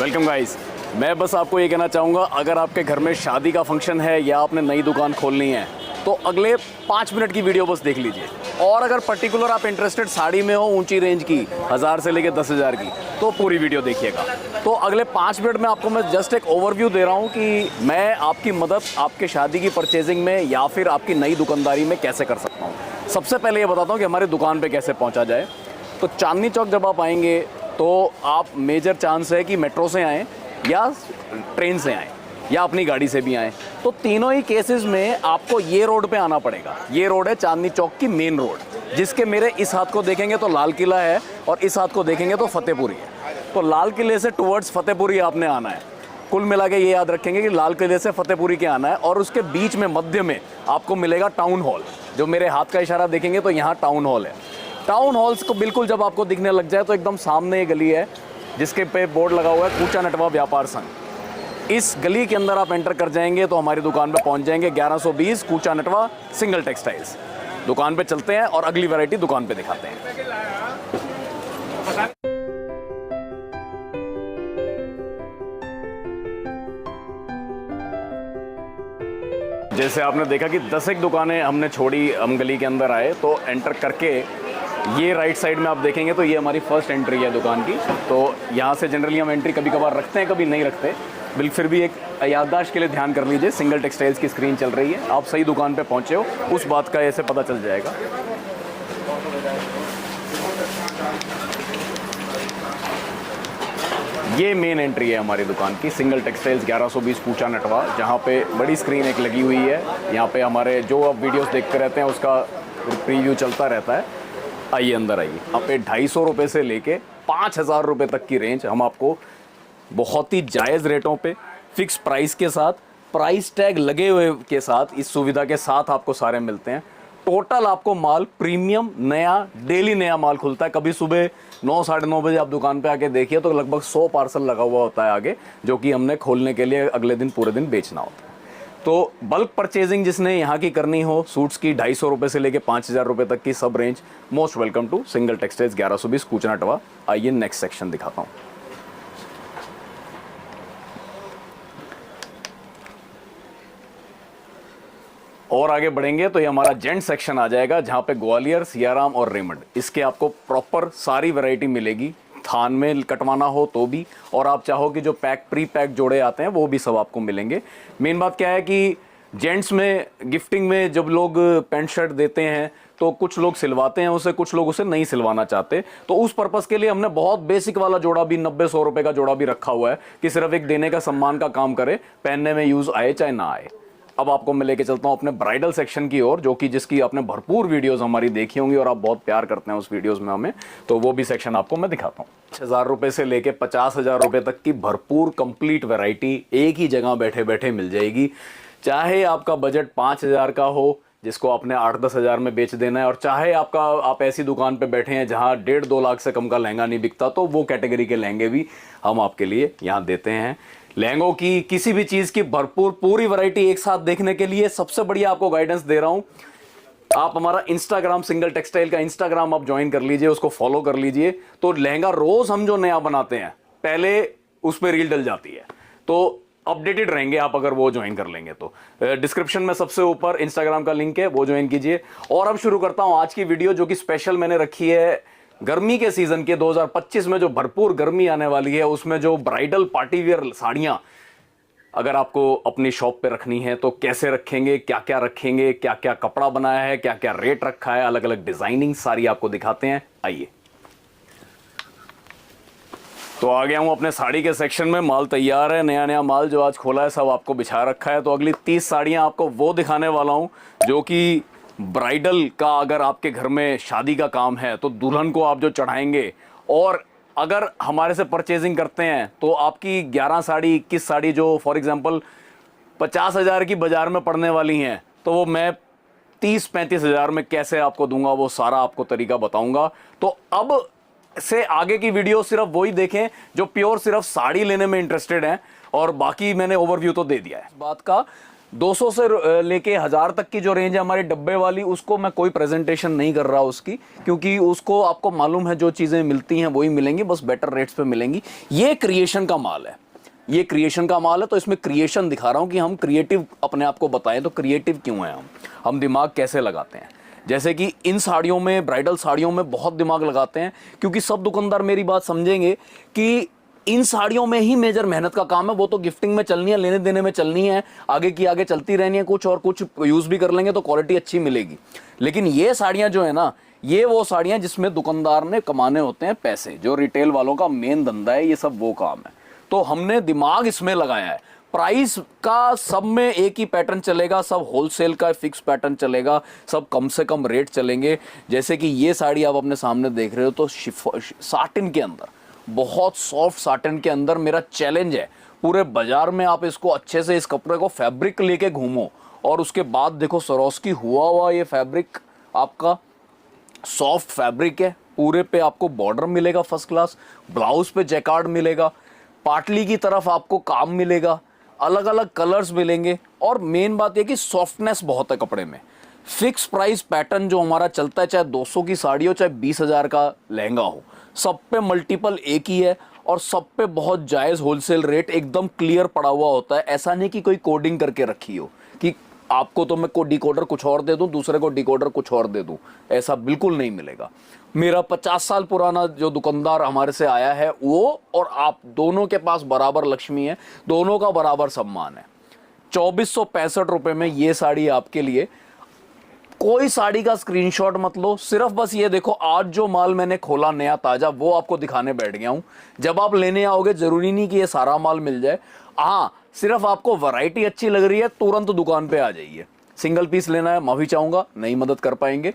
Welcome guys. मैं बस आपको ये कहना चाहूँगा, अगर आपके घर में शादी का फंक्शन है या आपने नई दुकान खोलनी है तो अगले 5 मिनट की वीडियो बस देख लीजिए। और अगर पर्टिकुलर आप इंटरेस्टेड साड़ी में हो ऊंची रेंज की 1000 से लेकर 10,000 की, तो पूरी वीडियो देखिएगा। तो अगले 5 मिनट में आपको मैं जस्ट एक ओवरव्यू दे रहा हूँ कि मैं आपकी मदद आपके शादी की परचेजिंग में या फिर आपकी नई दुकानदारी में कैसे कर सकता हूँ। सबसे पहले ये बताता हूँ कि हमारी दुकान पर कैसे पहुँचा जाए। तो चांदनी चौक जब आप आएंगे तो आप मेजर चांस है कि मेट्रो से आएँ या ट्रेन से आएँ या अपनी गाड़ी से भी आएँ। तो तीनों ही केसेस में आपको ये रोड पे आना पड़ेगा। ये रोड है चांदनी चौक की मेन रोड, जिसके मेरे इस हाथ को देखेंगे तो लाल किला है और इस हाथ को देखेंगे तो फतेहपुरी है। तो लाल किले से टुवर्ड्स फतेहपुरी आपने आना है। कुल मिला के ये याद रखेंगे कि लाल किले से फतेहपुरी के आना है और उसके बीच में मध्य में आपको मिलेगा टाउन हॉल। जो मेरे हाथ का इशारा देखेंगे तो यहाँ टाउन हॉल है। टाउन हॉल्स को बिल्कुल जब आपको दिखने लग जाए तो एकदम सामने ये गली है जिसके पे बोर्ड लगा हुआ है कूचा नटवा व्यापार संघ। इस गली के अंदर आप एंटर कर जाएंगे तो हमारी दुकान पे पहुंच जाएंगे। 1120 कूचा नटवा सिंगल टेक्सटाइल्स। दुकान पे चलते हैं और अगली वैरायटी दुकान पे दिखाते हैं। जैसे आपने देखा कि 10 एक दुकानें हमने छोड़ी, हम गली के अंदर आए तो एंटर करके ये राइट साइड में आप देखेंगे तो ये हमारी फर्स्ट एंट्री है दुकान की। तो यहाँ से जनरली हम एंट्री कभी कभार रखते हैं, कभी नहीं रखते। बिल्कुल फिर भी एक याददाश्त के लिए ध्यान कर लीजिए, सिंगल टेक्सटाइल्स की स्क्रीन चल रही है। आप सही दुकान पे पहुँचे हो, उस बात का ऐसे पता चल जाएगा। ये मेन एंट्री है हमारी दुकान की, सिंगल टेक्सटाइल्स 1120 कूचा नटवा, जहाँ पे बड़ी स्क्रीन एक लगी हुई है। यहाँ पे हमारे जो आप वीडियोस देखते रहते हैं उसका प्रीव्यू चलता रहता है। आइए अंदर आइए। यहाँ पे 250 रुपये से लेके 5000 रुपये तक की रेंज हम आपको बहुत ही जायज़ रेटों पे फिक्स प्राइस के साथ, प्राइस टैग लगे हुए के साथ, इस सुविधा के साथ आपको सारे मिलते हैं। टोटल आपको माल प्रीमियम नया, डेली नया माल खुलता है। कभी सुबह 9 साढ़े 9 बजे आप दुकान पे आके देखिए तो लगभग 100 पार्सल लगा हुआ होता है आगे, जो कि हमने खोलने के लिए अगले दिन पूरे दिन बेचना होता है। तो बल्क परचेजिंग जिसने यहाँ की करनी हो, सूट्स की 250 रुपये से लेके 5000 रुपये तक की सब range, most welcome to single textiles 1120 Kucha Natwa. आइए नेक्स्ट सेक्शन दिखाता हूँ। और आगे बढ़ेंगे तो ये हमारा जेंट सेक्शन आ जाएगा, जहाँ पे ग्वालियर, सियाराम और रेमंड, इसके आपको प्रॉपर सारी वैरायटी मिलेगी। थान में कटवाना हो तो भी, और आप चाहो कि जो प्री पैक जोड़े आते हैं वो भी सब आपको मिलेंगे। मेन बात क्या है कि जेंट्स में गिफ्टिंग में जब लोग पैंट शर्ट देते हैं तो कुछ लोग सिलवाते हैं उसे, कुछ लोग उसे नहीं सिलवाना चाहते। तो उस पर्पस के लिए हमने बहुत बेसिक वाला जोड़ा भी 90-100 रुपए का जोड़ा भी रखा हुआ है कि सिर्फ एक देने का सम्मान का काम करे, पहनने में यूज आए चाहे ना आए। अब आपको मैं लेके चलता हूँ अपने ब्राइडल सेक्शन की ओर, जो कि जिसकी आपने भरपूर वीडियोस हमारी देखी होंगी और आप बहुत प्यार करते हैं उस वीडियोस में हमें, तो वो भी सेक्शन आपको मैं दिखाता हूँ। 5000 रुपये से लेके 50,000 रुपये तक की भरपूर कंप्लीट वैरायटी एक ही जगह बैठे बैठे मिल जाएगी। चाहे आपका बजट 5000 का हो जिसको आपने 8-10 हज़ार में बेच देना है, और चाहे आप ऐसी दुकान पे बैठे हैं जहां 1.5-2 लाख से कम का लहंगा नहीं बिकता, तो वो कैटेगरी के लहंगे भी हम आपके लिए यहाँ देते हैं। लहंगों की किसी भी चीज़ की भरपूर पूरी वैरायटी एक साथ देखने के लिए सबसे बढ़िया आपको गाइडेंस दे रहा हूँ। आप हमारा इंस्टाग्राम, सिंगल टेक्सटाइल का इंस्टाग्राम आप ज्वाइन कर लीजिए, उसको फॉलो कर लीजिए। तो लहंगा रोज हम जो नया बनाते हैं पहले उस पर रील डल जाती है, तो अपडेटेड रहेंगे आप अगर वो ज्वाइन कर लेंगे तो। डिस्क्रिप्शन में सबसे ऊपर इंस्टाग्राम का लिंक है, वो ज्वाइन कीजिए। और अब शुरू करता हूं आज की वीडियो, जो कि स्पेशल मैंने रखी है गर्मी के सीजन के 2025 में, जो भरपूर गर्मी आने वाली है उसमें जो ब्राइडल पार्टी वियर साड़ियां अगर आपको अपनी शॉप पे रखनी है तो कैसे रखेंगे, क्या क्या रखेंगे, क्या क्या कपड़ा बनाया है, क्या क्या रेट रखा है, अलग अलग डिजाइनिंग सारी आपको दिखाते हैं। आइए। तो आ गया हूं अपने साड़ी के सेक्शन में। माल तैयार है, नया नया माल जो आज खोला है सब आपको बिछा रखा है। तो अगली 30 साड़ियां आपको वो दिखाने वाला हूं जो कि ब्राइडल का, अगर आपके घर में शादी का काम है तो दुल्हन को आप जो चढ़ाएंगे, और अगर हमारे से परचेजिंग करते हैं तो आपकी 11 साड़ी, 21 साड़ी जो फॉर एग्जांपल 50,000 की बाजार में पड़ने वाली हैं, तो वो मैं 30-35 हज़ार में कैसे आपको दूंगा, वो सारा आपको तरीका बताऊंगा। तो अब से आगे की वीडियो सिर्फ वही देखें जो प्योर सिर्फ साड़ी लेने में इंटरेस्टेड हैं, और बाकी मैंने ओवरव्यू तो दे दिया है बात का। 200 से लेके 1000 तक की जो रेंज है हमारी डब्बे वाली, उसको मैं कोई प्रेजेंटेशन नहीं कर रहा उसकी, क्योंकि उसको आपको मालूम है जो चीज़ें मिलती हैं वही मिलेंगी, बस बेटर रेट्स पे मिलेंगी। ये क्रिएशन का माल है, ये क्रिएशन का माल है, तो इसमें क्रिएशन दिखा रहा हूँ कि हम क्रिएटिव अपने आप को बताएं। तो क्रिएटिव क्यों हैं हम दिमाग कैसे लगाते हैं। जैसे कि इन साड़ियों में, ब्राइडल साड़ियों में बहुत दिमाग लगाते हैं, क्योंकि सब दुकानदार मेरी बात समझेंगे कि इन साड़ियों में ही मेजर मेहनत का काम है। वो तो गिफ्टिंग में चलनी है, लेने देने में चलनी है, आगे की आगे चलती रहनी है, कुछ और कुछ यूज़ भी कर लेंगे तो क्वालिटी अच्छी मिलेगी। लेकिन ये साड़ियाँ जो है ना, ये वो साड़ियाँ जिसमें दुकानदार ने कमाने होते हैं पैसे, जो रिटेल वालों का मेन धंधा है, ये सब वो काम है। तो हमने दिमाग इसमें लगाया है। प्राइस का सब में एक ही पैटर्न चलेगा, सब होलसेल का फिक्स पैटर्न चलेगा, सब कम से कम रेट चलेंगे। जैसे कि ये साड़ी आप अपने सामने देख रहे हो, तो साटिन के अंदर, बहुत सॉफ्ट साटिन के अंदर मेरा चैलेंज है, पूरे बाजार में आप इसको अच्छे से, इस कपड़े को फैब्रिक लेके घूमो, और उसके बाद देखो सरोस्की हुआ ये फैब्रिक आपका सॉफ्ट फैब्रिक है। पूरे पे आपको बॉर्डर मिलेगा फर्स्ट क्लास, ब्लाउज पे जैकार्ड मिलेगा, पाटली की तरफ आपको काम मिलेगा, अलग अलग कलर्स मिलेंगे, और मेन बात यह कि सॉफ्टनेस बहुत है कपड़े में। फिक्स प्राइस पैटर्न जो हमारा चलता है, चाहे 200 की साड़ी हो, चाहे 20,000 का लहंगा हो, सब पे मल्टीपल एक ही है, और सब पे बहुत जायज़ होलसेल रेट एकदम क्लियर पड़ा हुआ होता है। ऐसा नहीं कि कोई कोडिंग करके रखी हो कि आपको तो मैं को डिकोडर कुछ और दे दूं, दूसरे को डिकोडर कुछ और दे दूं, ऐसा बिल्कुल नहीं मिलेगा। मेरा 50 साल पुराना जो दुकानदार हमारे से आया है, वो और आप दोनों के पास बराबर लक्ष्मी है, दोनों का बराबर सम्मान है। 2465 रुपए में ये साड़ी आपके लिए। कोई साड़ी का स्क्रीनशॉट मत लो, सिर्फ बस ये देखो आज जो माल मैंने खोला नया ताजा, वो आपको दिखाने बैठ गया हूं। जब आप लेने आओगे जरूरी नहीं कि ये सारा माल मिल जाए। हाँ, सिर्फ आपको वैरायटी अच्छी लग रही है, तुरंत दुकान पे आ जाइए। सिंगल पीस लेना है, माफी चाहूंगा नहीं मदद कर पाएंगे।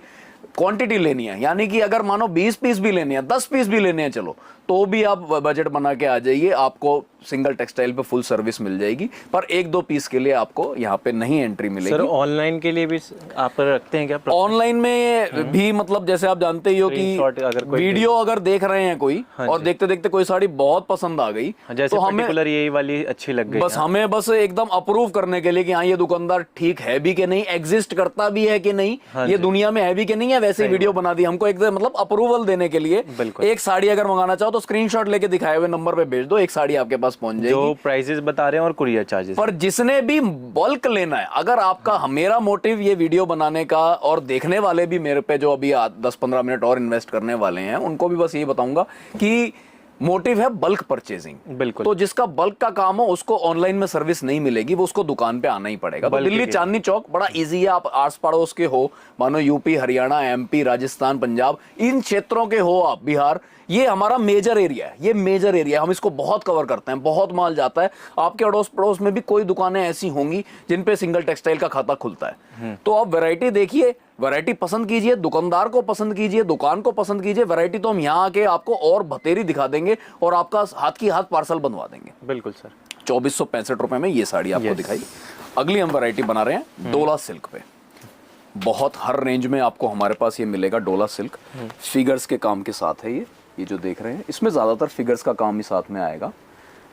क्वांटिटी लेनी है, यानी कि अगर मानो 20 पीस भी लेने हैं, 10 पीस भी लेने हैं, चलो तो भी आप बजट बना के आ जाइए, आपको सिंगल टेक्सटाइल पे फुल सर्विस मिल जाएगी। पर 1-2 पीस के लिए आपको यहाँ पे नहीं एंट्री मिलेगी। सर ऑनलाइन के लिए भी आप रखते हैं क्या? ऑनलाइन में भी मतलब जैसे आप जानते ही हो कि वीडियो अगर देख रहे हैं कोई, और देखते देखते कोई साड़ी बहुत पसंद आ गई, जैसे तो हमें यही वाली अच्छी लग गई, बस हमें बस एकदम अप्रूव करने के लिए कि हाँ ये दुकानदार ठीक है भी कि नहीं, एग्जिस्ट करता भी है कि नहीं, ये दुनिया में है भी कि नहीं है, वैसे वीडियो बना दी हमको एकदम मतलब अप्रूवल देने के लिए। एक साड़ी अगर मंगाना चाहो तो स्क्रीनशॉट लेके दिखाए हुए नंबर पे भेज दो, एक साड़ी आपके पास पहुंच जाएगी। जो प्राइसेस बता रहे हैं और कुरियर चार्जेस। पर जिसने भी बल्क लेना है, अगर आपका, मेरा मोटिव ये वीडियो बनाने का, और देखने वाले भी मेरे पे जो अभी 10-15 मिनट और इन्वेस्ट करने वाले हैं, उनको भी बस ये बताऊंगा कि मोटिव है बल्क परचेजिंग। बिल्कुल। तो जिसका बल्क का काम हो उसको ऑनलाइन में सर्विस नहीं मिलेगी, वो उसको दुकान पे आना ही पड़ेगा। तो दिल्ली चांदनी चौक बड़ा इजी है, आप आस पड़ोस के हो, मानो यूपी, हरियाणा, एमपी, राजस्थान, पंजाब, इन क्षेत्रों के हो आप, बिहार, ये हमारा मेजर एरिया है, ये मेजर एरिया, हम इसको बहुत कवर करते हैं, बहुत माल जाता है। आपके अड़ोस पड़ोस में भी कोई दुकानें ऐसी होंगी जिन पे सिंगल टेक्सटाइल का खाता खुलता है। तो आप वैरायटी देखिए, वैरायटी पसंद कीजिए, दुकानदार को पसंद कीजिए, दुकान को पसंद कीजिए। वैरायटी तो हम यहाँ आके आपको और भतेरी दिखा देंगे और आपका हाथ की हाथ पार्सल बनवा देंगे। बिल्कुल सर। 2465 रुपए में ये साड़ी आपको दिखाई। अगली हम वैरायटी बना रहे हैं डोला सिल्क पे। बहुत हर रेंज में आपको हमारे पास ये मिलेगा डोला सिल्क, फिगर्स के काम के साथ है ये जो देख रहे हैं, इसमें ज्यादातर फिगर्स का काम ही साथ में आएगा।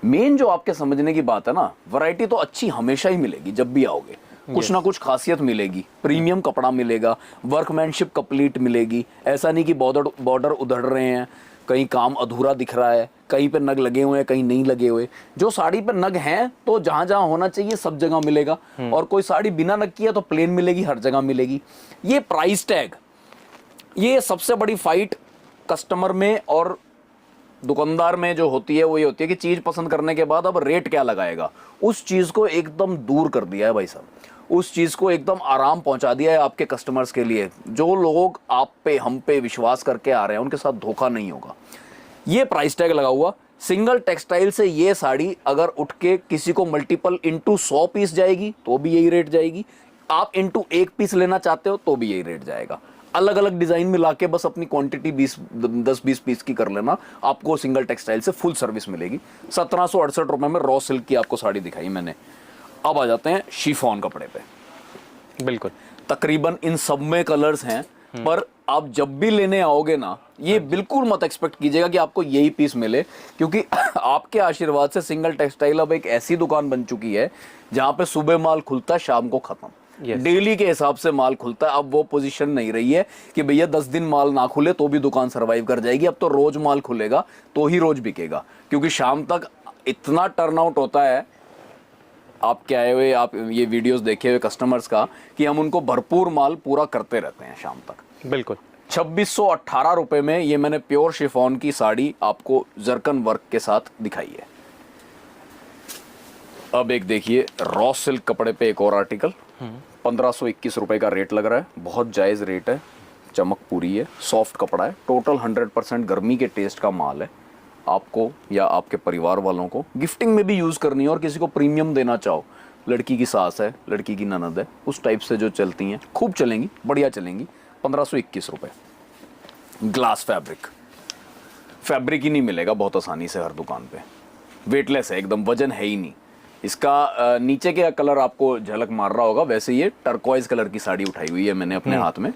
मेन जो आपके समझने की बात है ना, वैरायटी तो अच्छी हमेशा ही मिलेगी, जब भी आओगे कुछ ना कुछ खासियत मिलेगी, प्रीमियम कपड़ा मिलेगा, वर्कमैनशिप कंप्लीट मिलेगी। ऐसा नहीं कि बॉर्डर उधड़ रहे हैं, कहीं काम अधूरा दिख रहा है, कहीं पे नग लगे हुए हैं, कहीं नहीं लगे हुए। जो साड़ी पे नग हैं तो जहां जहां होना चाहिए सब जगह मिलेगा, और कोई साड़ी बिना नग की है तो प्लेन मिलेगी, हर जगह मिलेगी। ये प्राइस टैग, ये सबसे बड़ी फाइट कस्टमर में और दुकानदार में जो होती है वो ये होती है कि चीज पसंद करने के बाद अब रेट क्या लगाएगा। उस चीज को एकदम दूर कर दिया है भाई साहब, उस चीज को एकदम आराम पहुंचा दिया है आपके कस्टमर्स के लिए। जो लोग आप पे, हम पे विश्वास करके आ रहे हैं, उनके साथ धोखा नहीं होगा। ये प्राइस टैग लगा हुआ सिंगल टेक्सटाइल से ये साड़ी अगर उठ के किसी को मल्टीपल इंटू 100 पीस जाएगी तो भी यही रेट जाएगी, आप इंटू 1 पीस लेना चाहते हो तो भी यही रेट जाएगा। अलग अलग डिजाइन मिला के बस अपनी क्वांटिटी 10-20 पीस की कर लेना, आपको सिंगल टेक्सटाइल से फुल सर्विस मिलेगी। 1768 रुपए में रॉ सिल्क की आपको साड़ी दिखाई मैंने। अब आ जाते हैं शिफॉन कपड़े पे। बिल्कुल, तकरीबन इन सब में कलर्स हैं, पर आप जब भी लेने आओगे ना, ये बिल्कुल मत एक्सपेक्ट कीजिएगा कि आपको यही पीस मिले, क्योंकि आपके आशीर्वाद से सिंगल टेक्सटाइल अब एक ऐसी दुकान बन चुकी है जहां पे सुबह माल खुलता है, शाम को खत्म। Yes. डेली के हिसाब से माल खुलता है। अब वो पोजीशन नहीं रही है कि भैया 10 दिन माल ना खुले तो भी दुकान सरवाइव कर जाएगी। अब तो रोज माल खुलेगा तो ही रोज बिकेगा, क्योंकि शाम तक इतना टर्नआउट होता है आपके आए हुए, आप ये वीडियोस देखे हुए कस्टमर्स का, कि हम उनको भरपूर माल पूरा करते रहते हैं शाम तक। बिल्कुल 2618 रुपए में ये मैंने प्योर शिफॉन की साड़ी आपको जरकन वर्क के साथ दिखाई है। अब एक देखिए रॉ सिल्क कपड़े पे एक और आर्टिकल, 1521 रुपए का रेट लग रहा है, बहुत जायज रेट है, चमक पूरी है, सॉफ्ट कपड़ा है, टोटल 100% गर्मी के टेस्ट का माल है। आपको या आपके परिवार वालों को गिफ्टिंग में भी यूज करनी है, और किसी को प्रीमियम देना चाहो, लड़की की सास है, लड़की की ननद है, उस टाइप से जो चलती हैं खूब चलेंगी, बढ़िया चलेंगी। 1521 रुपए। ग्लास फैब्रिक ही नहीं मिलेगा बहुत आसानी से हर दुकान पे, वेटलेस है एकदम, वजन है ही नहीं इसका। नीचे के कलर आपको झलक मार रहा होगा, वैसे ये टर्कोइज कलर की साड़ी उठाई हुई है मैंने अपने हाथ में,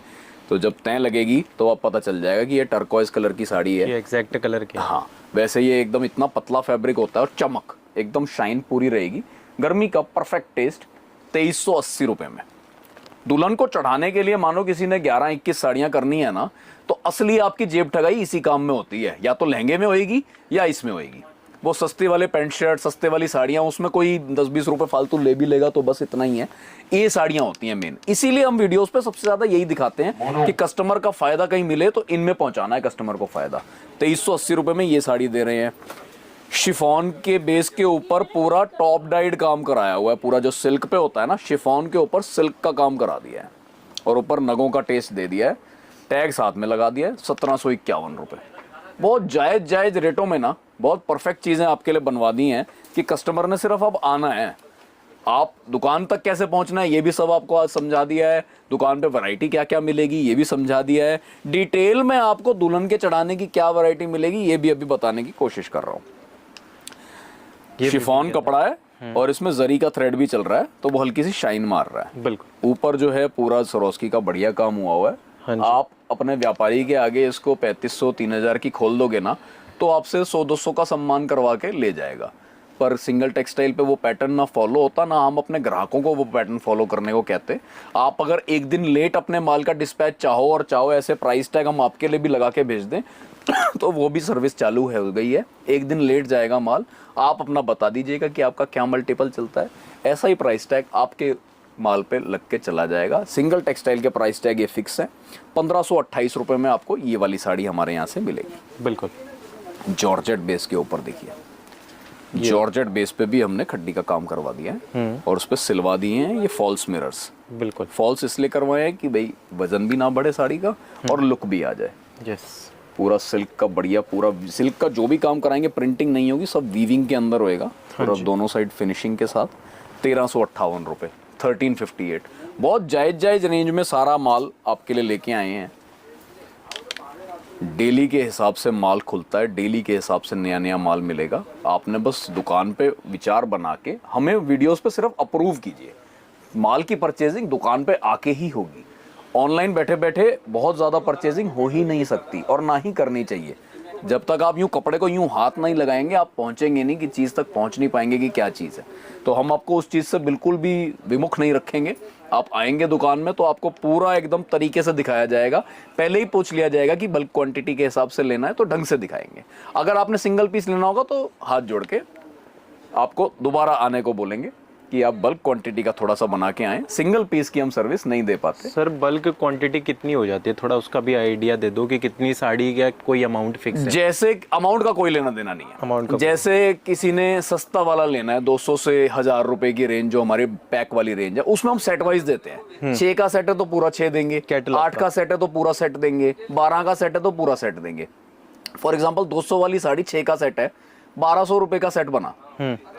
तो जब तय लगेगी तो आप पता चल जाएगा कि ये टर्कोइज कलर की साड़ी है, ये एग्जैक्ट कलर की। हाँ, वैसे ये एकदम इतना पतला फैब्रिक होता है और चमक एकदम शाइन पूरी रहेगी। गर्मी का परफेक्ट टेस्ट 2380 रुपए में। दुल्हन को चढ़ाने के लिए मानो किसी ने 11-21 साड़ियां करनी है ना, तो असली आपकी जेब ठगाई इसी काम में होती है, या तो लहंगे में होएगी या इसमें होएगी। वो सस्ते वाले पैंट शर्ट, सस्ते वाली साड़ियां, उसमें कोई 10-20 रुपए फालतू ले भी लेगा तो बस इतना ही है। ये साड़ियां होती हैं मेन, इसीलिए हम वीडियोस पे सबसे ज्यादा यही दिखाते हैं कि कस्टमर का फायदा कहीं मिले तो इनमें पहुंचाना है कस्टमर को फायदा। 2380 रुपए में ये साड़ी दे रहे हैं। शिफॉन के बेस के ऊपर पूरा टॉप डाइड काम कराया हुआ है, पूरा जो सिल्क पे होता है ना, शिफॉन के ऊपर सिल्क का काम करा दिया है, और ऊपर नगों का टेस्ट दे दिया है, टैग साथ में लगा दिया है। 1751 रुपए, बहुत जायज रेटों में ना, बहुत परफेक्ट चीजें आपके लिए बनवा दी हैं कि कस्टमर ने सिर्फ अब आना है। आप दुकान तक कैसे पहुंचना है ये भी सब आपको आज समझा दिया है, दुकान पे वैरायटी क्या क्या मिलेगी ये भी समझा दिया है, डिटेल में आपको दुल्हन के चढ़ाने की क्या वैरायटी मिलेगी ये भी अभी बताने की कोशिश कर रहा हूँ। शिफॉन कपड़ा है और इसमें जरी का थ्रेड भी चल रहा है, तो वो हल्की सी शाइन मार रहा है। बिल्कुल ऊपर जो है पूरा सरोस्की का बढ़िया काम हुआ है। आप अपने व्यापारी के आगे इसको 3500-3000 की खोल दोगे ना, तो आपसे 100-200 का सम्मान करवा के ले जाएगा। पर सिंगल टेक्सटाइल पे वो पैटर्न ना फॉलो होता, ना हम अपने ग्राहकों को वो पैटर्न फॉलो करने को कहते। आप अगर एक दिन लेट अपने माल का डिस्पैच चाहो, और चाहो ऐसे प्राइस टैग हम आपके लिए भी लगा के भेज दें तो वो भी सर्विस चालू हो गई है। एक दिन लेट जाएगा माल, आप अपना बता दीजिएगा कि आपका क्या मल्टीपल चलता है, ऐसा ही प्राइस टैग आपके माल पे लग के चला जाएगा। सिंगल टेक्सटाइल के प्राइस टैग ये फिक्स है। 1528 रुपए में आपको ये वाली साड़ी हमारे यहाँ से मिलेगी। बिल्कुल जॉर्जेट बेस के ऊपर देखिए, जॉर्जेट बेस पे भी हमने खड्डी का काम करवा दिया है, और उस पर सिलवा दिए हैं ये फॉल्स मिरर्स। बिल्कुल फॉल्स इसलिए करवाए हैं कि भाई वजन भी ना बढ़े साड़ी का और लुक भी आ जाए। यस, पूरा सिल्क का बढ़िया, पूरा सिल्क का जो भी काम कराएंगे प्रिंटिंग नहीं होगी, सब वीविंग के अंदर होएगा, पूरा दोनों साइड फिनिशिंग के साथ। 1358 रुपए, 1358। बहुत जायज रेंज में सारा माल आपके लिए लेके आए हैं। डेली के हिसाब से माल खुलता है, डेली के हिसाब से नया नया माल मिलेगा। आपने बस दुकान पे विचार बना के हमें वीडियोस पे सिर्फ अप्रूव कीजिए। माल की परचेजिंग दुकान पे आके ही होगी। ऑनलाइन बैठे बैठे बहुत ज़्यादा परचेजिंग हो ही नहीं सकती, और ना ही करनी चाहिए। जब तक आप यूं कपड़े को यूं हाथ नहीं लगाएंगे, आप पहुंचेंगे नहीं, कि चीज़ तक पहुंच नहीं पाएंगे कि क्या चीज़ है। तो हम आपको उस चीज़ से बिल्कुल भी विमुख नहीं रखेंगे। आप आएंगे दुकान में तो आपको पूरा एकदम तरीके से दिखाया जाएगा। पहले ही पूछ लिया जाएगा कि बल्क क्वांटिटी के हिसाब से लेना है, तो ढंग से दिखाएंगे। अगर आपने सिंगल पीस लेना होगा तो हाथ जोड़ के आपको दोबारा आने को बोलेंगे कि आप बल्क क्वांटिटी का थोड़ा सा बना के आएं। सिंगल पीस की हम सर्विस नहीं दे पाते। सर बल्क क्वांटिटी कितनी हो जाती है, थोड़ा उसका भी आइडिया दे दो कि कितनी साड़ी का कोई अमाउंट फिक्स है? जैसे अमाउंट का कोई लेना देना नहीं है। अमाउंट का जैसे किसी ने सस्ता वाला लेना है, 200 से 1000 रुपए की रेंज, जो हमारे पैक वाली रेंज है, उसमें हम सेट वाइज देते हैं। 6 का सेट है तो पूरा 6 देंगे, 8 का सेट है तो पूरा सेट देंगे, 12 का सेट है तो पूरा सेट देंगे। फॉर एग्जाम्पल 200 वाली साड़ी 6 का सेट है, 1200 रुपए का सेट बना।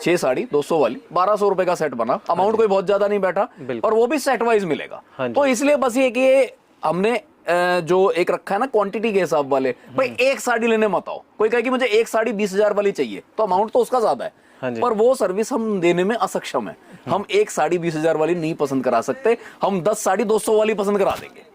6 साड़ी 200 वाली 1200 रुपए का सेट बना। अमाउंट कोई बहुत ज्यादा नहीं बैठा, और वो भी सेट वाइज मिलेगा। तो इसलिए बस ये कि हमने जो एक रखा है ना क्वांटिटी के हिसाब वाले, भाई एक साड़ी लेने मत आओ। कोई कहे कि मुझे एक साड़ी 20,000 वाली चाहिए, तो अमाउंट तो उसका ज्यादा है, पर वो सर्विस हम देने में असक्षम है। हम एक साड़ी 20,000 वाली नहीं पसंद करा सकते, हम 10 साड़ी 200 वाली पसंद करा देंगे।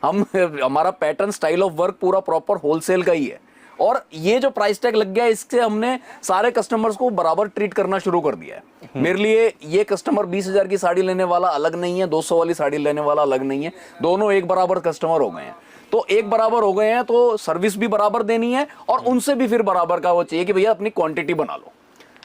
हम हमारा पैटर्न स्टाइल ऑफ वर्क पूरा प्रॉपर होलसेल का ही है। और ये जो प्राइस टैग लग गया इससे हमने सारे कस्टमर्स को बराबर ट्रीट करना शुरू कर दिया है। मेरे लिए ये कस्टमर 20,000 की साड़ी लेने वाला अलग नहीं है, 200 वाली साड़ी लेने वाला अलग नहीं है, दोनों एक बराबर कस्टमर हो गए हैं। तो एक बराबर हो गए हैं तो सर्विस भी बराबर देनी है और उनसे भी फिर बराबर का वो चाहिए कि भैया अपनी क्वांटिटी बना लो।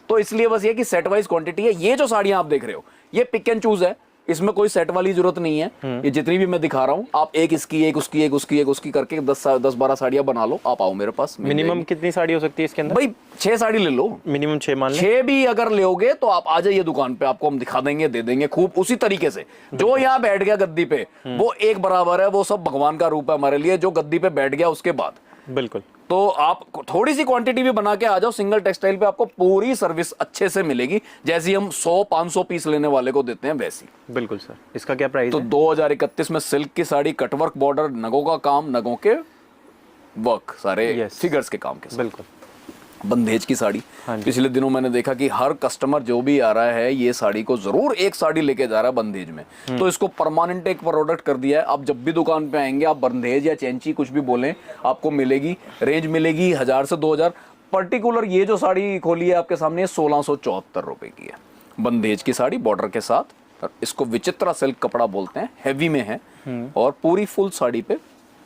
तो इसलिए बस ये कि सेट वाइज क्वांटिटी है। ये जो साड़ियां आप देख रहे हो ये पिक एंड चूज है, इसमें कोई सेट वाली जरूरत नहीं है। ये जितनी भी मैं दिखा रहा हूँ आप एक इसकी एक उसकी एक उसकी एक उसकी करके 10-12 साड़ियां बना लो। आप आओ मेरे पास, मिनिमम कितनी साड़ी हो सकती है इसके अंदर? भाई 6 साड़ी ले लो, मिनिमम 6 मान लें। 6 भी अगर लोगे तो आप आ जाइए दुकान पे, आपको हम दिखा देंगे, दे देंगे खूब उसी तरीके से। जो यहाँ बैठ गया गद्दी पे वो एक बराबर है, वो सब भगवान का रूप है हमारे लिए। जो गद्दी पे बैठ गया उसके बाद बिल्कुल। तो आप थोड़ी सी क्वांटिटी भी बना के आ जाओ, सिंगल टेक्सटाइल पे आपको पूरी सर्विस अच्छे से मिलेगी, जैसी हम 100-500 पीस लेने वाले को देते हैं वैसी। बिल्कुल सर। इसका क्या प्राइस तो है? 2031 में सिल्क की साड़ी, कटवर्क बॉर्डर, नगों का काम, नगों के वर्क, सारे फिगर्स के काम के साथ। बिल्कुल। बंदेज की साड़ी। पिछले दिनों मैंने देखा कि हर कस्टमर जो भी आ रहा है ये साड़ी को जरूर एक साड़ी लेके जा रहा है बंदेज में। तो इसको परमानेंट एक प्रोडक्ट कर दिया है। आप जब भी दुकान पे आएंगे आप बंदेज या चैंची कुछ भी बोलें आपको मिलेगी। रेंज मिलेगी 1000 से 2000। पर्टिकुलर ये जो साड़ी खोली है आपके सामने 1674 रुपए की है। बंदेज की साड़ी बॉर्डर के साथ, इसको विचित्रा सिल्क कपड़ा बोलते हैं, हैवी में है। और पूरी फुल साड़ी पे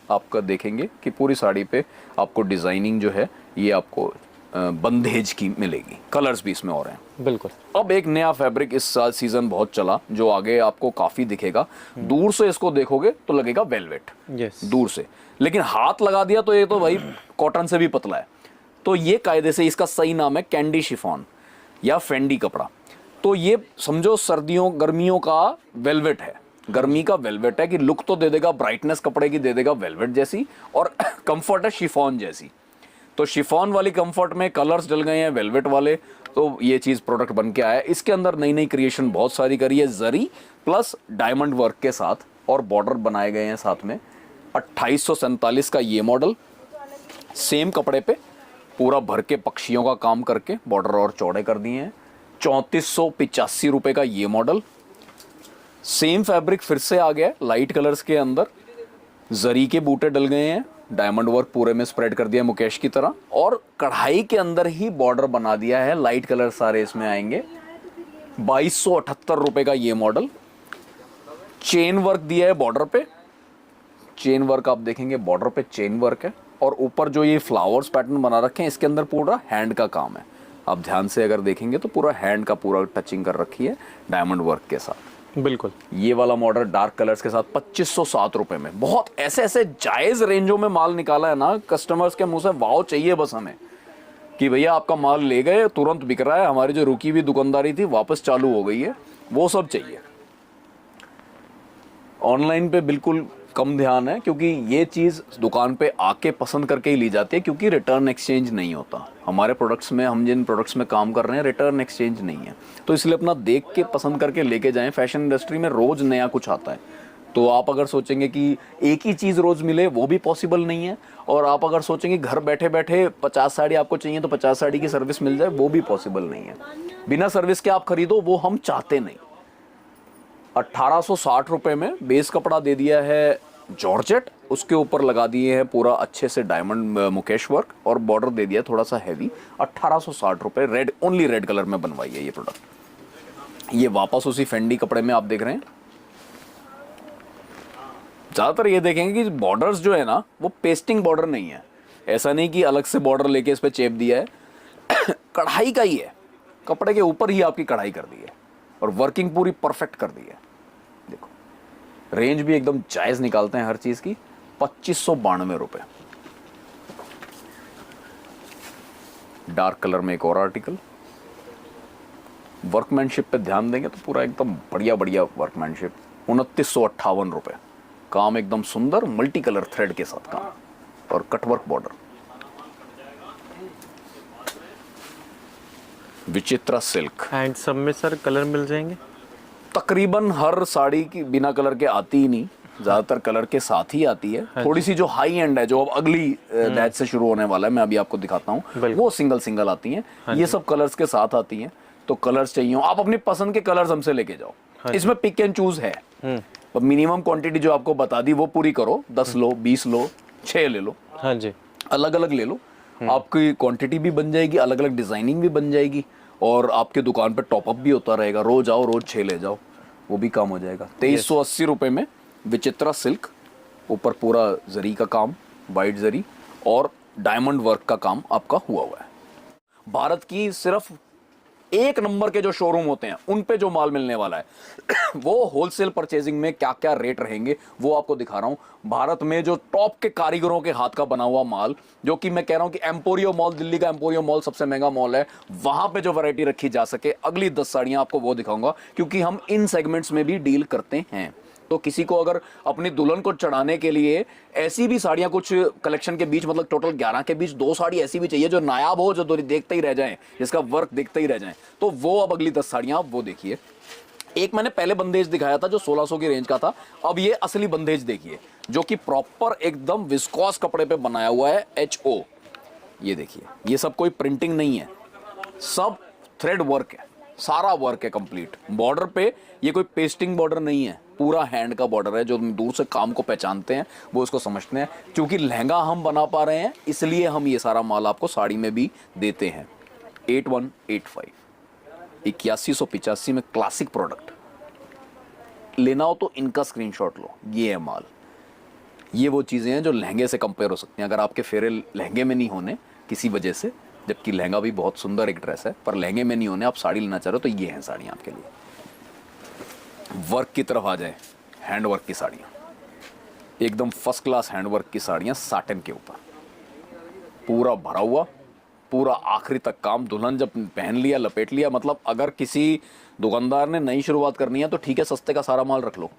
आपका देखेंगे कि पूरी साड़ी पे आपको डिजाइनिंग जो है ये आपको बंदेज की मिलेगी। कलर्स भी इसमें और हैं। बिल्कुल। अब एक नया फैब्रिक इस साल सीजन बहुत चला जो आगे आपको काफी दिखेगा। दूर से इसको देखोगे तो लगेगा वेलवेट, दूर से, लेकिन हाथ लगा दिया तो ये तो भाई कॉटन से भी पतला है। तो ये कायदे से इसका सही नाम है कैंडी शिफॉन या फेंडी कपड़ा। तो ये समझो सर्दियों गर्मियों का वेलवेट है, गर्मी का वेलवेट है कि लुक तो दे देगा, ब्राइटनेस कपड़े की दे देगा वेलवेट जैसी, और कंफर्ट है शिफॉन जैसी। तो शिफॉन वाली कंफर्ट में कलर्स डल गए हैं वेलवेट वाले, तो ये चीज प्रोडक्ट बन के आया है। इसके अंदर नई नई क्रिएशन बहुत सारी करी है, जरी प्लस डायमंड वर्क के साथ, और बॉर्डर बनाए गए हैं साथ में। 2847 का ये मॉडल, सेम कपड़े पे पूरा भर के पक्षियों का काम करके बॉर्डर और चौड़े कर दिए हैं। 3485 रुपए का ये मॉडल, सेम फैब्रिक फिर से आ गया लाइट कलर्स के अंदर, जरी के बूटे डल गए हैं, डायमंड वर्क पूरे में स्प्रेड कर दिया मुकेश की तरह, और कढ़ाई के अंदर ही बॉर्डर बना दिया है, लाइट कलर सारे इसमें आएंगे। 2278 रुपए का ये मॉडल, चेन वर्क दिया है बॉर्डर पे, चेन वर्क आप देखेंगे बॉर्डर पे चेन वर्क है, और ऊपर जो ये फ्लावर्स पैटर्न बना रखे हैं इसके अंदर पूरा हैंड का काम है। आप ध्यान से अगर देखेंगे तो पूरा हैंड का पूरा टचिंग कर रखी है डायमंड वर्क के साथ। बिल्कुल। ये वाला मॉडल डार्क कलर्स के साथ 2507 रुपए में। बहुत ऐसे ऐसे जायज रेंजों में माल निकाला है ना, कस्टमर्स के मुंह से वाव चाहिए बस हमें कि भैया आपका माल ले गए, तुरंत बिक रहा है, हमारी जो रुकी हुई दुकानदारी थी वापस चालू हो गई है, वो सब चाहिए। ऑनलाइन पे बिल्कुल कम ध्यान है क्योंकि ये चीज़ दुकान पे आके पसंद करके ही ली जाती है, क्योंकि रिटर्न एक्सचेंज नहीं होता हमारे प्रोडक्ट्स में। हम जिन प्रोडक्ट्स में काम कर रहे हैं रिटर्न एक्सचेंज नहीं है, तो इसलिए अपना देख के पसंद करके लेके जाएं। फैशन इंडस्ट्री में रोज़ नया कुछ आता है, तो आप अगर सोचेंगे कि एक ही चीज़ रोज़ मिले वो भी पॉसिबल नहीं है, और आप अगर सोचेंगे घर बैठे बैठे 50 साड़ी आपको चाहिए तो 50 साड़ी की सर्विस मिल जाए, वो भी पॉसिबल नहीं है। बिना सर्विस के आप खरीदो वो हम चाहते नहीं। 1860 रुपए में बेस कपड़ा दे दिया है जॉर्जेट, उसके ऊपर लगा दिए हैं पूरा अच्छे से डायमंड मुकेश वर्क, और बॉर्डर दे दिया थोड़ा सा हैवी। 1860 रुपए, रेड, ओनली रेड कलर में बनवाई है ये प्रोडक्ट। ये वापस उसी फेंडी कपड़े में आप देख रहे हैं। ज्यादातर ये देखेंगे कि बॉर्डर्स जो है ना वो पेस्टिंग बॉर्डर नहीं है, ऐसा नहीं कि अलग से बॉर्डर लेके इस पे चेप दिया है कढ़ाई का ही है, कपड़े के ऊपर ही आपकी कढ़ाई कर दी है, और वर्किंग पूरी परफेक्ट कर दी है। देखो रेंज भी एकदम जायज निकालते हैं हर चीज की। 2592 रुपए। डार्क कलर में एक और आर्टिकल, वर्कमैनशिप पे ध्यान देंगे तो पूरा एकदम बढ़िया बढ़िया वर्कमैनशिप। 2958 रुपए, काम एकदम सुंदर, मल्टी कलर थ्रेड के साथ काम, और cutwork border. Vichitra silk. And सब में सर कलर मिल जाएंगे? तकरीबन हर साड़ी की बिना कलर के आती ही नहीं, ज्यादातर कलर के साथ ही आती है। थोड़ी सी जो हाई एंड है, जो अब अगली बैच से शुरू होने वाला है, मैं अभी आपको दिखाता हूँ, वो सिंगल सिंगल आती हैं। ये सब कलर्स के साथ आती हैं। तो कलर्स चाहिए आप अपनी पसंद के कलर्स हमसे लेके जाओ। इसमें पिक एंड चूज है, पर मिनिमम क्वांटिटी जो आपको बता दी वो पूरी करो, 10 लो, 20 लो, 6 ले लो, हाँ जी, अलग अलग ले लो, आपकी क्वांटिटी भी बन जाएगी, अलग अलग डिजाइनिंग भी बन जाएगी, और आपके दुकान पे टॉपअप भी होता रहेगा, रोज आओ रोज 6 ले जाओ, वो भी काम हो जाएगा। 2380 रुपये में विचित्रा सिल्क, ऊपर पूरा जरी का काम, वाइट जरी और डायमंड वर्क का काम आपका हुआ हुआ है। भारत की सिर्फ एक नंबर के जो शोरूम होते हैं उन पे जो माल मिलने वाला है वो होलसेल परचेजिंग में क्या क्या रेट रहेंगे वो आपको दिखा रहा हूं। भारत में जो टॉप के कारीगरों के हाथ का बना हुआ माल, जो कि मैं कह रहा हूं कि एम्पोरियो मॉल, दिल्ली का एम्पोरियो मॉल सबसे महंगा मॉल है, वहां पे जो वैरायटी रखी जा सके, अगली 10 साड़ियां आपको वो दिखाऊंगा, क्योंकि हम इन सेगमेंट्स में भी डील करते हैं। तो किसी को अगर अपनी दुल्हन को चढ़ाने के लिए ऐसी भी साड़ियां कुछ कलेक्शन के बीच, मतलब टोटल 11 के बीच 2 साड़ी ऐसी भी चाहिए जो नायाब हो, जो देखते ही रह जाएं, जिसका वर्क देखते ही रह जाएं, तो वो अब अगली 10 साड़ियां आप वो देखिए। एक मैंने पहले बंदेज दिखाया था जो 1600 की रेंज का था, अब ये असली बंदेज देखिए जो कि प्रॉपर एकदम विस्कोस कपड़े पे बनाया हुआ है, HO। ये देखिए, ये सब कोई प्रिंटिंग नहीं है, सब थ्रेड वर्क है, सारा वर्क है कंप्लीट। बॉर्डर पे ये कोई पेस्टिंग बॉर्डर नहीं है, पूरा हैंड का बॉर्डर है। जो दूर से काम को पहचानते हैं वो इसको समझते हैं। क्योंकि लहंगा हम बना पा रहे हैं इसलिए हम ये सारा माल आपको साड़ी में भी देते हैं। 8185 8185 में क्लासिक प्रोडक्ट लेना हो तो इनका स्क्रीनशॉट लो। ये है माल, ये वो चीज़ें हैं जो लहंगे से कंपेयर हो सकती हैं। अगर आपके फेरे लहंगे में नहीं होने किसी वजह से, जबकि लहंगा भी बहुत सुंदर एक ड्रेस है, पर लहंगे में नहीं होने, आप साड़ी लेना चाह रहे हो, तो ये हैं साड़ियाँ आपके लिए। वर्क की तरफ आ जाए, हैंड वर्क की साड़ियाँ, एकदम फर्स्ट क्लास हैंड वर्क की साड़ियाँ, साटन के ऊपर पूरा भरा हुआ, पूरा आखिरी तक काम। दुल्हन जब पहन लिया, लपेट लिया, मतलब अगर किसी दुकानदार ने नई शुरुआत करनी है तो ठीक है, सस्ते का सारा माल रख लो,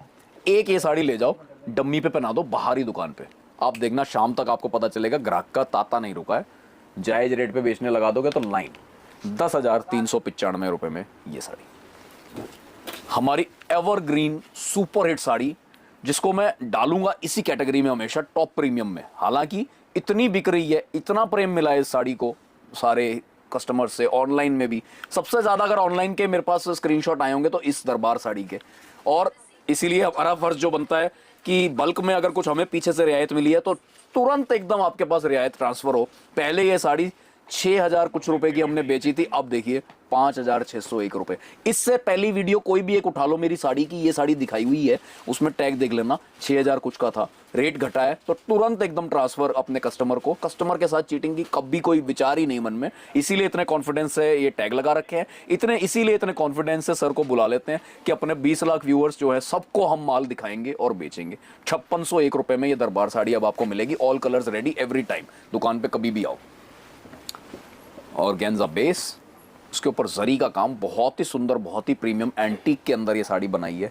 एक ये साड़ी ले जाओ, डम्मी पे पहना दो बाहरी दुकान पे, आप देखना शाम तक आपको पता चलेगा ग्राहक का तांता नहीं रुका है। जायज रेट पे बेचने लगा दोगे तो लाइन 10,395 रुपये में ये साड़ी, हमारी एवरग्रीन सुपर हिट साड़ी, जिसको मैं डालूंगा इसी कैटेगरी में हमेशा, टॉप प्रीमियम में। हालांकि इतनी बिक रही है, इतना प्रेम मिला है इस साड़ी को सारे कस्टमर से, ऑनलाइन में भी सबसे ज्यादा अगर ऑनलाइन के मेरे पास स्क्रीनशॉट आए होंगे तो इस दरबार साड़ी के। और इसीलिए हमारा फर्ज जो बनता है कि बल्क में अगर कुछ हमें पीछे से रियायत मिली है तो तुरंत एकदम आपके पास रियायत ट्रांसफर हो। पहले ये साड़ी 6,000 कुछ रुपए की हमने बेची थी, अब देखिए 5,601 रुपए। इससे पहली वीडियो कोई भी एक उठा लो मेरी साड़ी की, ये साड़ी दिखाई हुई है, उसमें टैग देख लेना, 6,000 कुछ का था, रेट घटा है तो तुरंत एकदम ट्रांसफर अपने कस्टमर को। कस्टमर के साथ चीटिंग की कभी कोई विचार ही नहीं मन में, इसीलिए इतने कॉन्फिडेंस से ये टैग लगा रखे हैं, इसीलिए इतने कॉन्फिडेंस से सर को बुला लेते हैं कि अपने 20 लाख व्यूअर्स जो है सबको हम माल दिखाएंगे और बेचेंगे। 5601 रुपए में ये दरबार साड़ी अब आपको मिलेगी, all colours ready every time, दुकान पे कभी भी आओ। और गेंजा बेस, उसके ऊपर जरी का काम, बहुत ही सुंदर, बहुत ही प्रीमियम एंटीक के अंदर ये साड़ी बनाई है।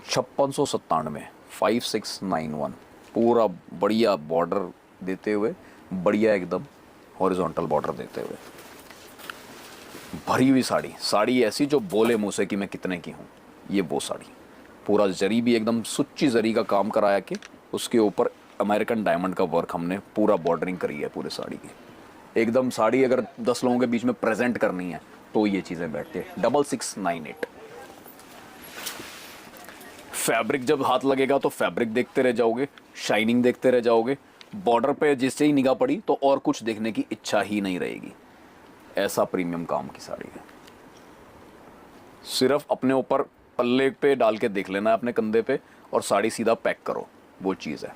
5697, 5691, पूरा बढ़िया बॉर्डर देते हुए, बढ़िया एकदम हॉरिजॉन्टल बॉर्डर देते हुए भरी हुई साड़ी। साड़ी ऐसी जो बोले मुँह से कि मैं कितने की हूँ, ये वो साड़ी। पूरा जरी भी एकदम सुच्ची जरी का काम कराया कि उसके ऊपर अमेरिकन डायमंड का वर्क हमने पूरा बॉर्डरिंग करी है पूरे साड़ी की। एकदम साड़ी अगर 10 लोगों के बीच में प्रेजेंट करनी है तो ये चीजें बैठती है। 6698। फैब्रिक जब हाथ लगेगा तो फैब्रिक देखते रह जाओगे, शाइनिंग देखते रह जाओगे, बॉर्डर पे जिससे ही निगाह पड़ी तो और कुछ देखने की इच्छा ही नहीं रहेगी। ऐसा प्रीमियम काम की साड़ी है। सिर्फ अपने ऊपर पल्ले पे डाल के देख लेना है अपने कंधे पे, और साड़ी सीधा पैक करो, वो चीज़ है।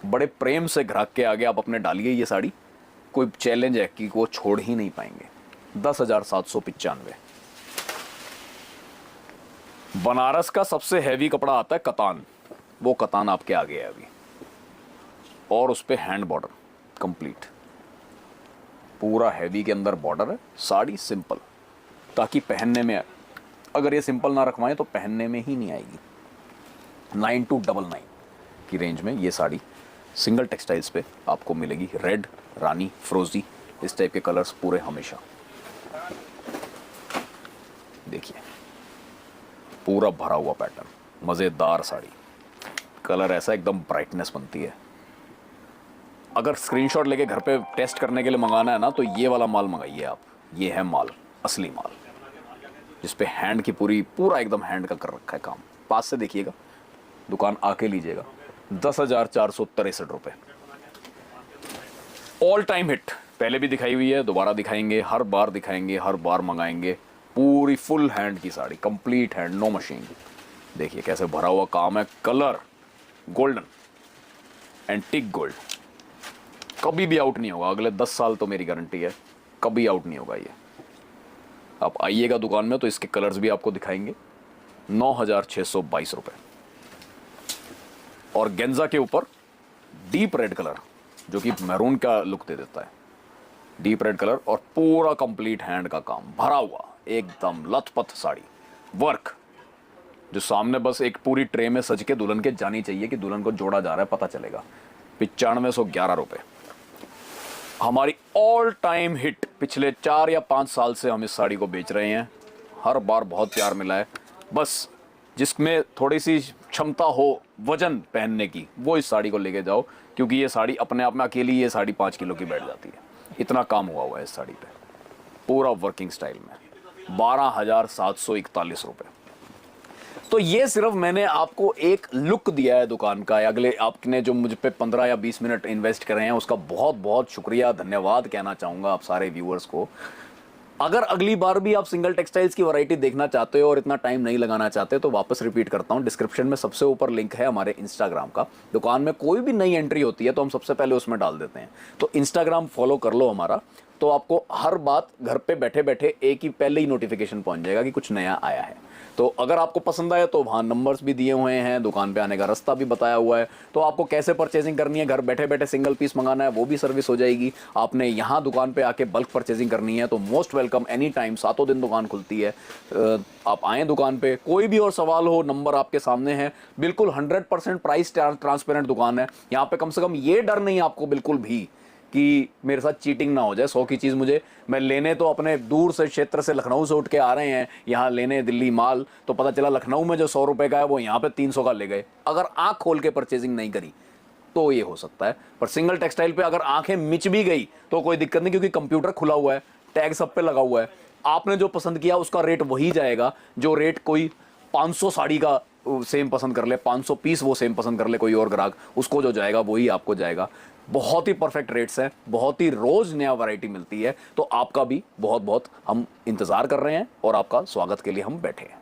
बड़े प्रेम से ग्राहक के आगे आप अपने डालिए ये साड़ी, कोई चैलेंज है कि वो छोड़ ही नहीं पाएंगे। 10,795। बनारस का सबसे हैवी कपड़ा आता है कतान, वो कतान आपके आगे है अभी, और उस पे हैंड बॉर्डर कंप्लीट, पूरा हैवी के अंदर बॉर्डर है। साड़ी सिंपल, ताकि पहनने में, अगर ये सिंपल ना रखवाएं तो पहनने में ही नहीं आएगी। 9299 की रेंज में ये साड़ी सिंगल टेक्सटाइल्स पे आपको मिलेगी। रेड, रानी, फ्रोजी, इस टाइप के कलर्स पूरे हमेशा। देखिए पूरा भरा हुआ पैटर्न, मज़ेदार साड़ी, कलर ऐसा एकदम ब्राइटनेस बनती है। अगर स्क्रीनशॉट लेके घर पे टेस्ट करने के लिए मंगाना है ना तो ये वाला माल मंगाइए आप। ये है माल, असली माल, जिस पे हैंड की पूरा एकदम हैंड का कर रखा है काम। पास से देखिएगा, दुकान आके लीजिएगा। 10,463 रुपये। ऑल टाइम हिट, पहले भी दिखाई हुई है, दोबारा दिखाएंगे, हर बार दिखाएंगे, हर बार मंगाएंगे। पूरी फुल हैंड की sari, complete hand, no machine. देखिए कैसे भरा हुआ काम है। कलर गोल्डन, एंटीक गोल्ड, कभी भी आउट नहीं होगा। अगले 10 साल तो मेरी गारंटी है, कभी आउट नहीं होगा ये। आप आइएगा दुकान में तो इसके कलर्स भी आपको दिखाएंगे। 9,622 रुपये। और गेंजा के ऊपर डीप रेड कलर, जो कि मैरून का लुक दे देता है। डीप रेड कलर और पूरा कंप्लीट हैंड का काम, भरा हुआ एकदम लथपथ साड़ी, वर्क, जो सामने बस एक पूरी ट्रे में सज के दुल्हन के जानी चाहिए कि दुल्हन को जोड़ा जा रहा है, पता चलेगा। 9511 रुपये। हमारी ऑल टाइम हिट, पिछले 4 या 5 साल से हम इस साड़ी को बेच रहे हैं। हर बार बहुत प्यार मिला है। बस जिसमें थोड़ी सी क्षमता हो वजन पहनने की, वो इस साड़ी को लेके जाओ, क्योंकि ये साड़ी अपने आप में अकेली ये साड़ी 5 किलो की बैठ जाती है। इतना काम हुआ है इस साड़ी पे, पूरा वर्किंग स्टाइल में। 12,741 रुपये। तो ये सिर्फ मैंने आपको एक लुक दिया है दुकान का। अगले आपने जो मुझ पे 15 या 20 मिनट इन्वेस्ट कर रहे हैं, उसका बहुत बहुत शुक्रिया, धन्यवाद कहना चाहूँगा आप सारे व्यूअर्स को। अगर अगली बार भी आप सिंगल टेक्सटाइल्स की वैरायटी देखना चाहते हो और इतना टाइम नहीं लगाना चाहते, तो वापस रिपीट करता हूं, डिस्क्रिप्शन में सबसे ऊपर लिंक है हमारे इंस्टाग्राम का। दुकान में कोई भी नई एंट्री होती है तो हम सबसे पहले उसमें डाल देते हैं। तो इंस्टाग्राम फॉलो कर लो हमारा, तो आपको हर बात घर पे बैठे बैठे एक ही पहले ही नोटिफिकेशन पहुंच जाएगा कि कुछ नया आया है। तो अगर आपको पसंद आया तो वहाँ नंबर्स भी दिए हुए हैं, दुकान पे आने का रास्ता भी बताया हुआ है। तो आपको कैसे परचेजिंग करनी है, घर बैठे बैठे सिंगल पीस मंगाना है, वो भी सर्विस हो जाएगी। आपने यहाँ दुकान पे आके बल्क परचेजिंग करनी है तो मोस्ट वेलकम, एनी टाइम, 7 दिन दुकान खुलती है। आप आएँ दुकान पे, कोई भी और सवाल हो, नंबर आपके सामने है। बिल्कुल 100% प्राइस ट्रांसपेरेंट दुकान है। यहाँ पे कम से कम ये डर नहीं आपको बिल्कुल भी कि मेरे साथ चीटिंग ना हो जाए। 100 की चीज़ मुझे, मैं लेने तो अपने दूर से क्षेत्र से, लखनऊ से उठ के आ रहे हैं यहाँ लेने दिल्ली माल, तो पता चला लखनऊ में जो 100 रुपये का है वो यहाँ पे 300 का ले गए। अगर आँख खोल के परचेजिंग नहीं करी तो ये हो सकता है। पर सिंगल टेक्सटाइल पे अगर आंखें मिच भी गई तो कोई दिक्कत नहीं, क्योंकि कंप्यूटर खुला हुआ है, टैग सब पे लगा हुआ है। आपने जो पसंद किया उसका रेट वही जाएगा जो रेट कोई 500 साड़ी का सेम पसंद कर ले, 500 पीस वो सेम पसंद कर ले कोई और ग्राहक, उसको जो जाएगा वही आपको जाएगा। बहुत ही परफेक्ट रेट्स हैं, बहुत ही रोज नया वैरायटी मिलती है। तो आपका भी बहुत बहुत हम इंतजार कर रहे हैं और आपका स्वागत के लिए हम बैठे हैं।